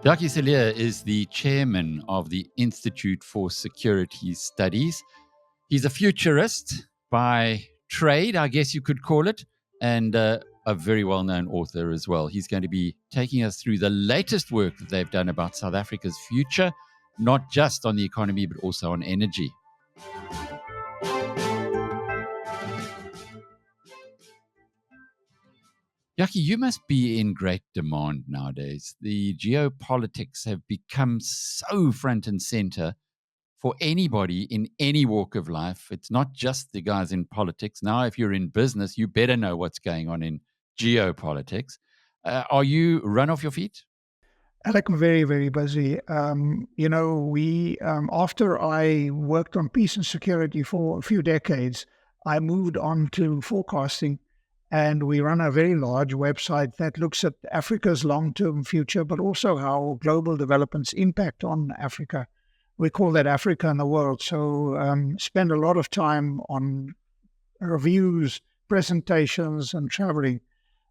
Jakkie Cilliers is the chairman of the Institute for Security Studies. He's a futurist by trade, I guess you could call it, and a very well-known author as well. He's going to be taking us through the latest work that they've done about South Africa's future, not just on the economy, but also on energy. Jakkie, you must be in great demand nowadays. The geopolitics have become so front and center for anybody in any walk of life. It's not just the guys in politics. Now, if you're in business, you better know what's going on in geopolitics. Are you run off your feet? Alec, I'm very, very busy. After I worked on peace and security for a few decades, I moved on to forecasting, and we run a very large website that looks at Africa's long-term future, but also how global developments impact on Africa. We call that Africa and the World. So spend a lot of time on reviews, presentations, and traveling.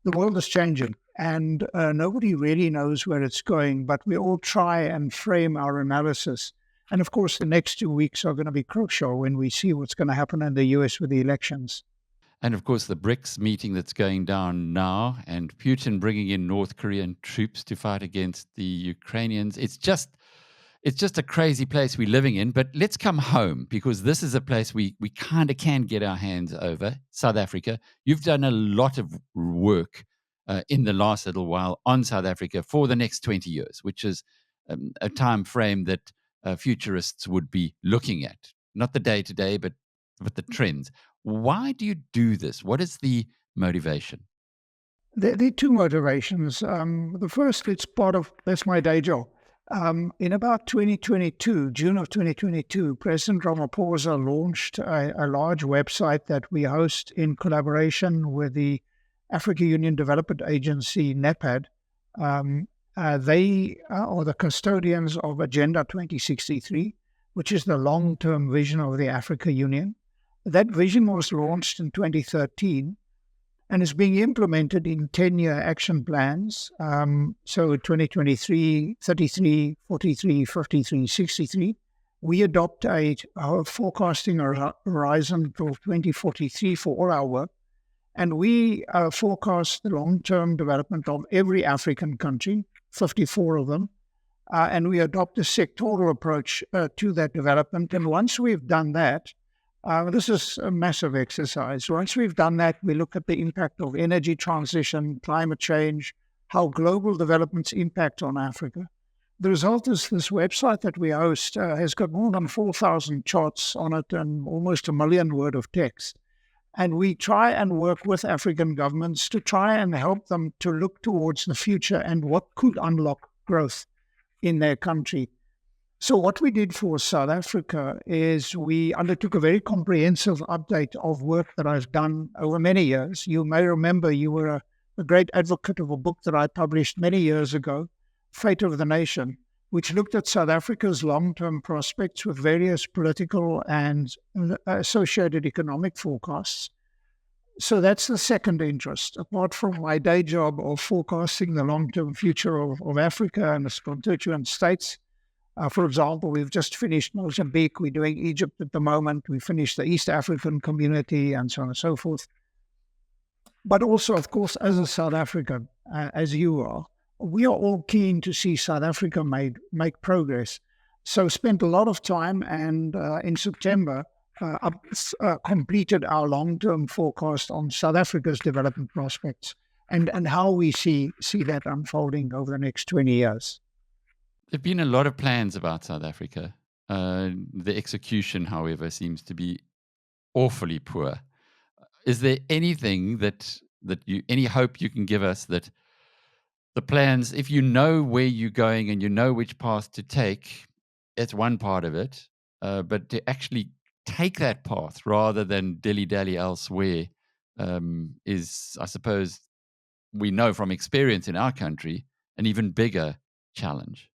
The world is changing, and nobody really knows where it's going, but we all try and frame our analysis. And of course, the next 2 weeks are going to be crucial when we see what's going to happen in the US with the elections. And of course, the BRICS meeting that's going down now, and Putin bringing in North Korean troops to fight against the Ukrainians. It's just a crazy place we're living in. But let's come home, because this is a place we kind of can get our hands over, South Africa. You've done a lot of work in the last little while on South Africa for the next 20 years, which is a time frame that futurists would be looking at. Not the day-to-day, but the trends. Why do you do this? What is the motivation? There are two motivations. The first, that's my day job. In about 2022, June of 2022, President Ramaphosa launched a large website that we host in collaboration with the Africa Union Development Agency, NEPAD. They are the custodians of Agenda 2063, which is the long-term vision of the Africa Union. That vision was launched in 2013 and is being implemented in 10-year action plans. So 2023, 33, 43, 53, 63. We adopt a forecasting horizon till 2043 for all our work. And we forecast the long-term development of every African country, 54 of them. And we adopt a sectoral approach to that development. And once we've done that, this is a massive exercise. Once we've done that, we look at the impact of energy transition, climate change, how global developments impact on Africa. The result is this website that we host has got more than 4,000 charts on it and almost 1 million words of text. And we try and work with African governments to try and help them to look towards the future and what could unlock growth in their country. So what we did for South Africa is we undertook a very comprehensive update of work that I've done over many years. You may remember you were a great advocate of a book that I published many years ago, Fate of the Nation, which looked at South Africa's long-term prospects with various political and associated economic forecasts. So that's the second interest. Apart from my day job of forecasting the long-term future of Africa and its constituent states, for example, we've just finished Mozambique. We're doing Egypt at the moment. We finished the East African community and so on and so forth. But also, of course, as a South African, as you are, we are all keen to see South Africa make progress. So spent a lot of time and in September completed our long-term forecast on South Africa's development prospects and how we see that unfolding over the next 20 years. There have been a lot of plans about South Africa. The execution, however, seems to be awfully poor. Is there anything any hope you can give us that the plans, if you know where you're going and you know which path to take, it's one part of it, but to actually take that path rather than dilly-dally elsewhere is, I suppose, we know from experience in our country, an even bigger challenge.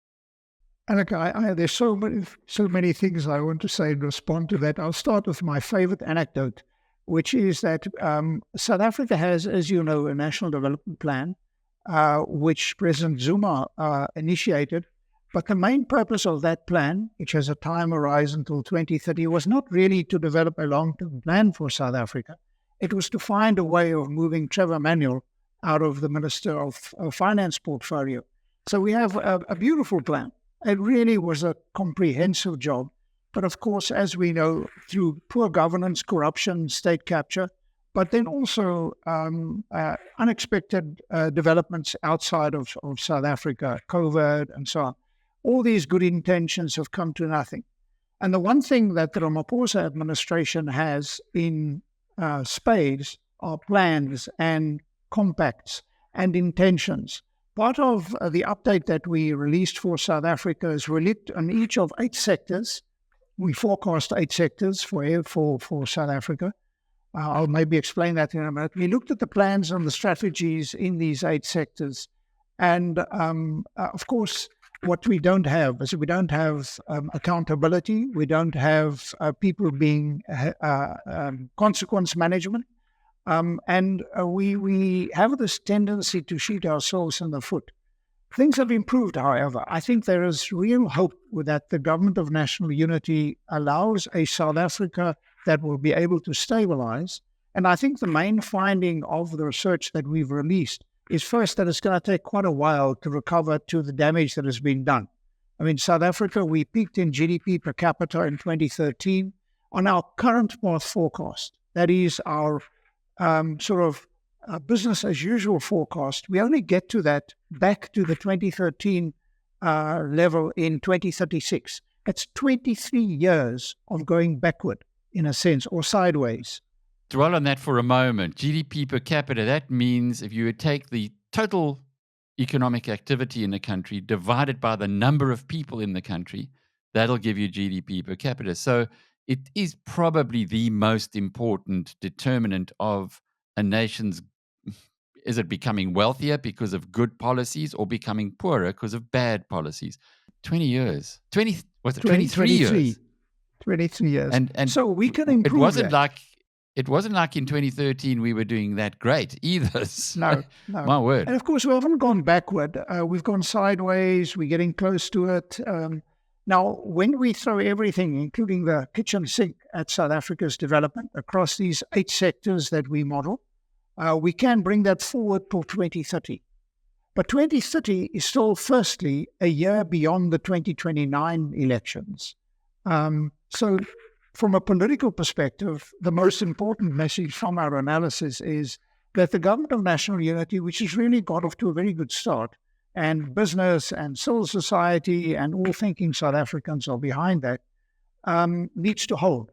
And look, there's so many things I want to say in response to that. I'll start with my favorite anecdote. which is that South Africa has, as you know, a national development plan, which President Zuma initiated. But the main purpose of that plan, which has a time horizon till 2030, was not really to develop a long-term plan for South Africa. It was to find a way of moving Trevor Manuel out of the Minister of Finance portfolio. So we have a beautiful plan. It really was a comprehensive job. But of course, as we know, through poor governance, corruption, state capture, but then also unexpected developments outside of South Africa, COVID and so on, all these good intentions have come to nothing. And the one thing that the Ramaphosa administration has in spades are plans and compacts and intentions. Part of the update that we released for South Africa is we looked on each of 8 sectors. We forecast 8 sectors for South Africa. I'll maybe explain that in a minute. We looked at the plans and the strategies in these 8 sectors. And of course, what we don't have is we don't have accountability. We don't have people being consequence management. And we have this tendency to shoot ourselves in the foot. Things have improved, however. I think there is real hope that the Government of National Unity allows a South Africa that will be able to stabilize. And I think the main finding of the research that we've released is first that it's going to take quite a while to recover to the damage that has been done. I mean, South Africa, we peaked in GDP per capita in 2013 on our current path forecast. That is our business as usual forecast. We only get to that back to the 2013 level in 2036. It's 23 years of going backward, in a sense, or sideways. Dwell on that for a moment. GDP per capita, that means if you would take the total economic activity in the country divided by the number of people in the country, that'll give you GDP per capita. So it is probably the most important determinant of a nation's, is it becoming wealthier because of good policies or becoming poorer because of bad policies? 20 years. 23 years? 23 years. And so we can improve It wasn't like in 2013 we were doing that great either. So, no. My word. And of course, we haven't gone backward. We've gone sideways. We're getting close to it. Now, when we throw everything, including the kitchen sink, at South Africa's development across these 8 sectors that we model, we can bring that forward till 2030. But 2030 is still, firstly, a year beyond the 2029 elections. So from a political perspective, the most important message from our analysis is that the Government of National Unity, which has really got off to a very good start, and business and civil society and all thinking South Africans are behind that, needs to hold.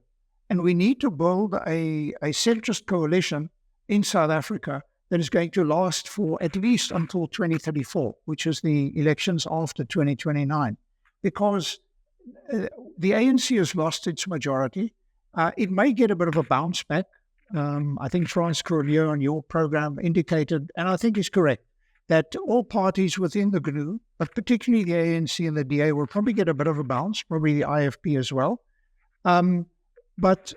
And we need to build a centrist coalition in South Africa that is going to last for at least until 2034, which is the elections after 2029. Because the ANC has lost its majority. It may get a bit of a bounce back. I think Frans Cronje on your program indicated, and I think he's correct, that all parties within the GNU, but particularly the ANC and the DA, will probably get a bit of a bounce, probably the IFP as well. But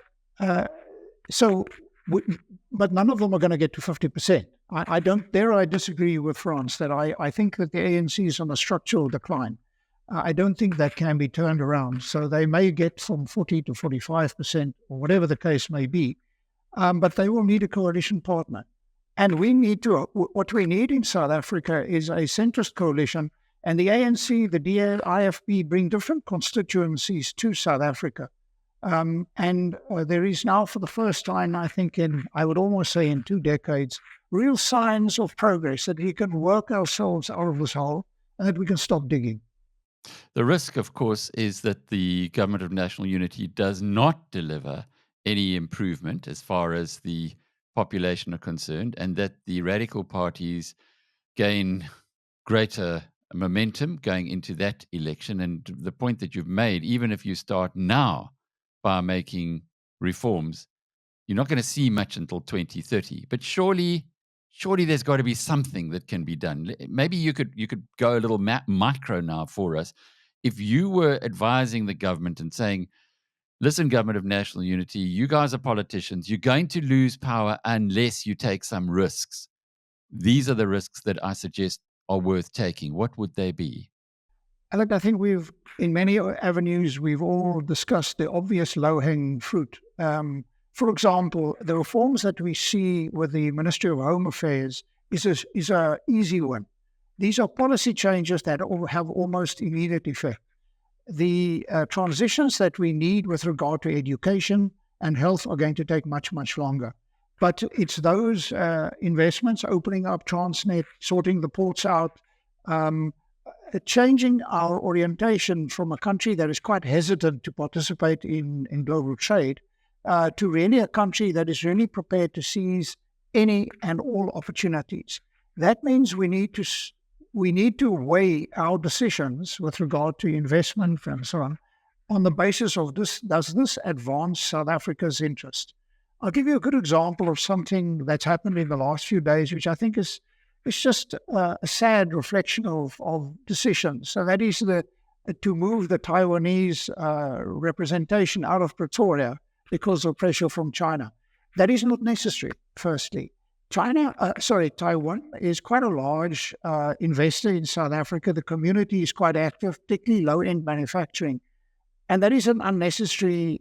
none of them are going to get to 50%. I disagree with Frans that I think that the ANC is on a structural decline. I don't think that can be turned around. So they may get from 40 to 45% or whatever the case may be, but they will need a coalition partner. And what we need in South Africa is a centrist coalition, and the ANC, the DA, IFP bring different constituencies to South Africa. And there is now, for the first time, I think I would almost say in 2 decades, real signs of progress that we can work ourselves out of this hole and that we can stop digging. The risk, of course, is that the Government of National Unity does not deliver any improvement as far as the population are concerned, and that the radical parties gain greater momentum going into that election. And the point that you've made, even if you start now by making reforms, you're not going to see much until 2030. But surely there's got to be something that can be done. Maybe you could go a little micro now for us. If you were advising the government and saying, listen, government of national unity, you guys are politicians. You're going to lose power unless you take some risks. These are the risks that I suggest are worth taking. What would they be? Look, I think in many avenues, we've all discussed the obvious low-hanging fruit. For example, the reforms that we see with the Ministry of Home Affairs is a easy one. These are policy changes that have almost immediate effect. The transitions that we need with regard to education and health are going to take much, much longer. But it's those investments, opening up Transnet, sorting the ports out, changing our orientation from a country that is quite hesitant to participate in global trade to really a country that is really prepared to seize any and all opportunities. That means we need to weigh our decisions with regard to investment and so on the basis of this. Does this advance South Africa's interest? I'll give you a good example of something that's happened in the last few days, which I think is just a sad reflection of decisions. So that is to move the Taiwanese representation out of Pretoria because of pressure from China. That is not necessary, firstly. Taiwan is quite a large investor in South Africa. The community is quite active, particularly low-end manufacturing. And that is an unnecessary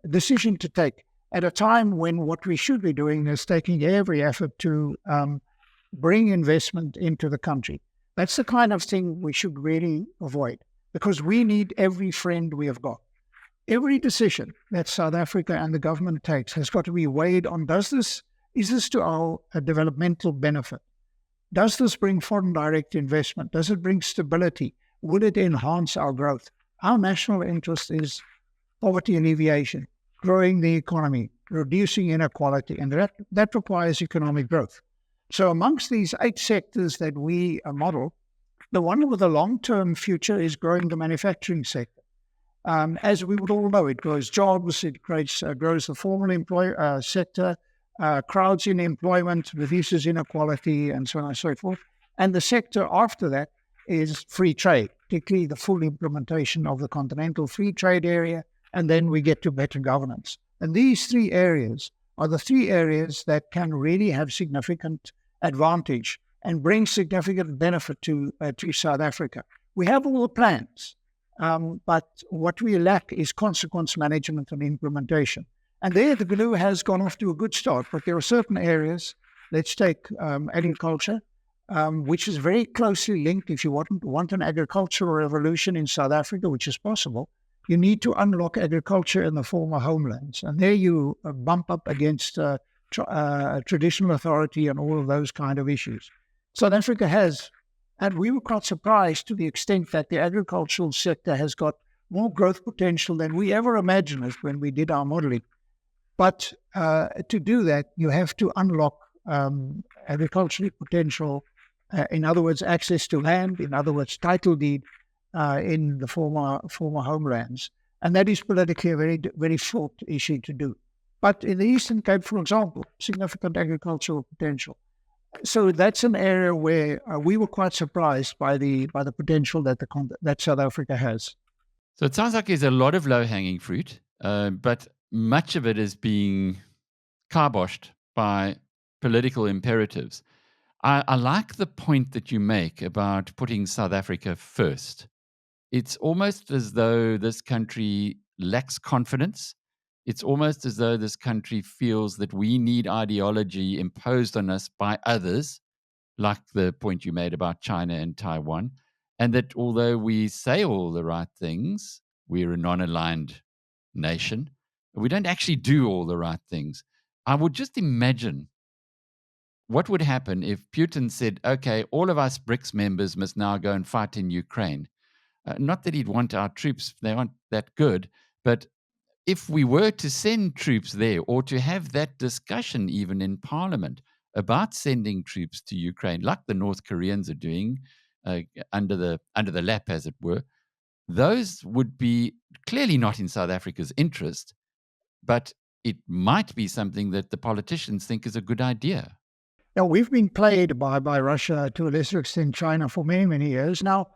decision to take at a time when what we should be doing is taking every effort to bring investment into the country. That's the kind of thing we should really avoid, because we need every friend we have got. Every decision that South Africa and the government takes has got to be weighed on, is this to our developmental benefit? Does this bring foreign direct investment? Does it bring stability? Will it enhance our growth? Our national interest is poverty alleviation, growing the economy, reducing inequality, and that requires economic growth. So amongst these 8 sectors that we model, the one with a long-term future is growing the manufacturing sector. As we would all know, it grows jobs, it grows the formal sector, crowds in employment, reduces inequality, and so on and so forth. And the sector after that is free trade, particularly the full implementation of the continental free trade area, and then we get to better governance. And these 3 areas are the 3 areas that can really have significant advantage and bring significant benefit to South Africa. We have all the plans. But what we lack is consequence management and implementation. And there the GNU has gone off to a good start, but there are certain areas, let's take agriculture, which is very closely linked. If you want an agricultural revolution in South Africa, which is possible, you need to unlock agriculture in the former homelands. And there you bump up against traditional authority and all of those kind of issues. South Africa has. And we were quite surprised to the extent that the agricultural sector has got more growth potential than we ever imagined when we did our modeling. But to do that, you have to unlock agricultural potential, in other words, access to land, in other words, title deed in the former homelands. And that is politically a very, very fraught issue to do. But in the Eastern Cape, for example, significant agricultural potential. So that's an area where we were quite surprised by the potential that South Africa has. So it sounds like there's a lot of low-hanging fruit, but much of it is being kiboshed by political imperatives. I like the point that you make about putting South Africa first. It's almost as though this country lacks confidence. It's almost as though this country feels that we need ideology imposed on us by others, like the point you made about China and Taiwan, and that although we say all the right things, we're a non-aligned nation, we don't actually do all the right things. I would just imagine what would happen if Putin said, okay, all of us BRICS members must now go and fight in Ukraine. Not that he'd want our troops, they aren't that good, but if we were to send troops there, or to have that discussion even in Parliament about sending troops to Ukraine, like the North Koreans are doing, under the lap, as it were, those would be clearly not in South Africa's interest, but it might be something that the politicians think is a good idea. Now, we've been played by Russia, to a lesser extent China, for many, many years. Now,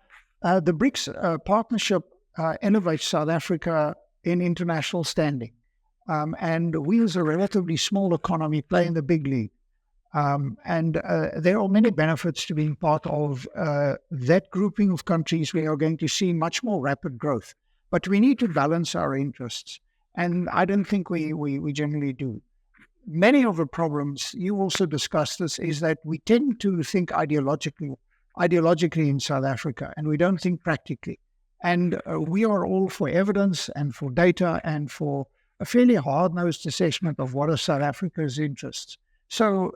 the BRICS partnership elevates South Africa in international standing. And we, as a relatively small economy, play in the big league. And there are many benefits to being part of that grouping of countries. We are going to see much more rapid growth. But we need to balance our interests. And I don't think we generally do. Many of the problems, you also discussed this, is that we tend to think ideologically in South Africa, and we don't think practically. And we are all for evidence and for data and for a fairly hard-nosed assessment of what are South Africa's interests. So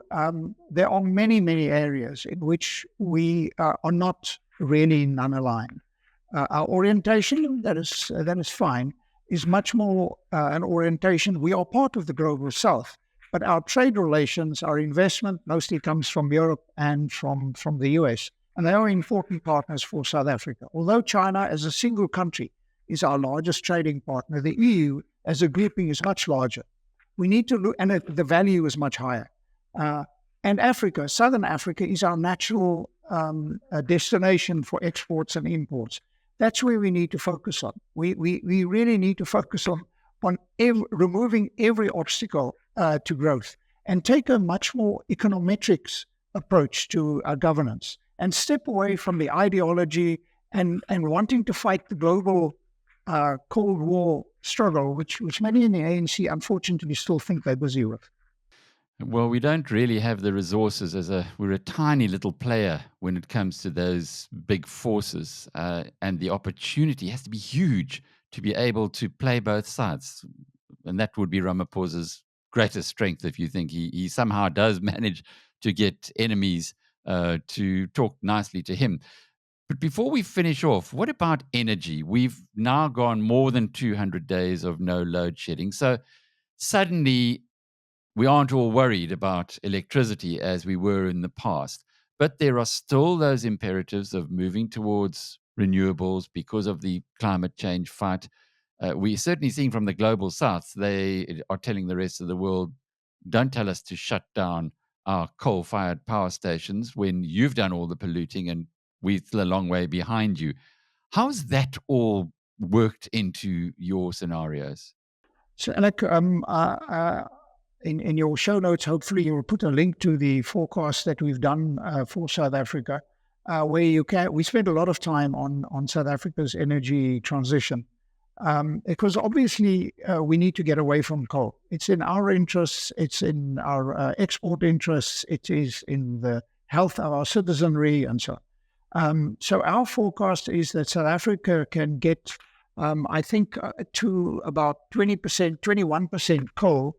there are many, many areas in which we are not really non-aligned. Our orientation, that is fine, is much more an orientation. We are part of the global South, but our trade relations, our investment mostly comes from Europe and from the US, and they are important partners for South Africa. Although China as a single country is our largest trading partner, the EU as a grouping is much larger. We need to look, and the value is much higher. And Africa, Southern Africa, is our natural destination for exports and imports. That's where we need to focus on. We really need to focus on removing every obstacle to growth and take a much more econometrics approach to our governance and step away from the ideology and wanting to fight the global Cold War struggle, which many in the ANC unfortunately still think they're busy with. Well, we don't really have the resources we're a tiny little player when it comes to those big forces, and the opportunity has to be huge to be able to play both sides. And that would be Ramaphosa's greatest strength, if you think he somehow does manage to get enemies to talk nicely to him. But before we finish off, what about energy? We've now gone more than 200 days of no load shedding. So suddenly we aren't all worried about electricity as we were in the past. But there are still those imperatives of moving towards renewables because of the climate change fight. We're certainly seeing from the global south, they are telling the rest of the world, don't tell us to shut down our coal-fired power stations when you've done all the polluting and we're still a long way behind you. How's that all worked into your scenarios? So, Alec, in your show notes, hopefully you will put a link to the forecast that we've done for South Africa, where we spend a lot of time on South Africa's energy transition. Because obviously we need to get away from coal. It's in our interests, it's in our export interests, it is in the health of our citizenry and so on. So our forecast is that South Africa can get, I think, to about 20%, 21% coal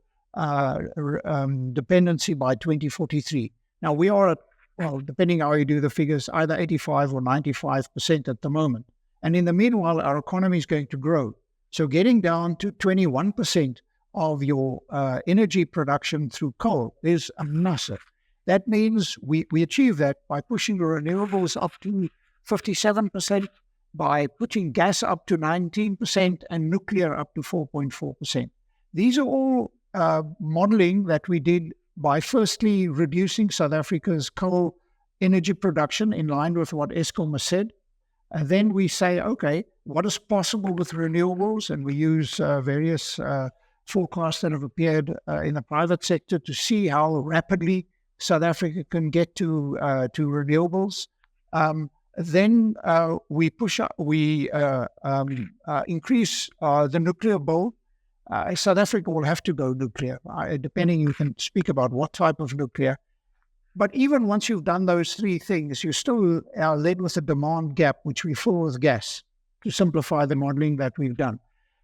dependency by 2043. Now we are at, well, depending how you do the figures, either 85 or 95% at the moment. And in the meanwhile, our economy is going to grow. So getting down to 21% of your energy production through coal is massive. That means we achieve that by pushing the renewables up to 57%, by putting gas up to 19%, and nuclear up to 4.4%. These are all modeling that we did by firstly reducing South Africa's coal energy production in line with what Eskom has said. And then we say, okay, what is possible with renewables? And we use various forecasts that have appeared in the private sector to see how rapidly South Africa can get to renewables. Then we increase the nuclear bill. South Africa will have to go nuclear, depending, you can speak about what type of nuclear. But even once you've done those three things, you still are led with a demand gap, which we fill with gas, to simplify the modeling that we've done.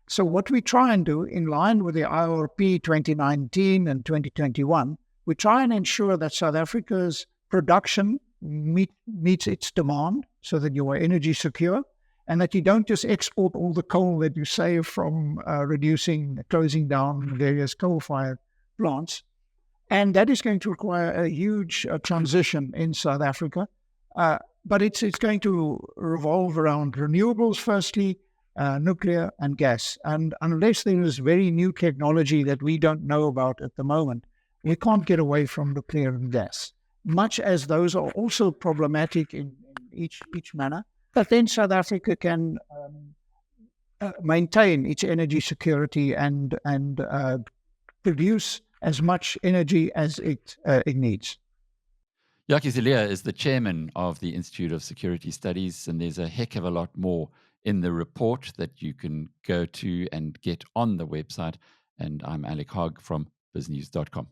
So what we try and do, in line with the IRP 2019 and 2021, we try and ensure that South Africa's production meets its demand so that you are energy secure, and that you don't just export all the coal that you save from closing down various coal-fired plants. And that is going to require a huge transition in South Africa. But it's going to revolve around renewables firstly, nuclear and gas. And unless there is very new technology that we don't know about at the moment, we can't get away from nuclear and gas, much as those are also problematic in each manner. But then South Africa can maintain its energy security and produce as much energy as it needs. Jakkie Cilliers is the chairman of the Institute of Security Studies, and there's a heck of a lot more in the report that you can go to and get on the website. And I'm Alec Hogg from biznews.com.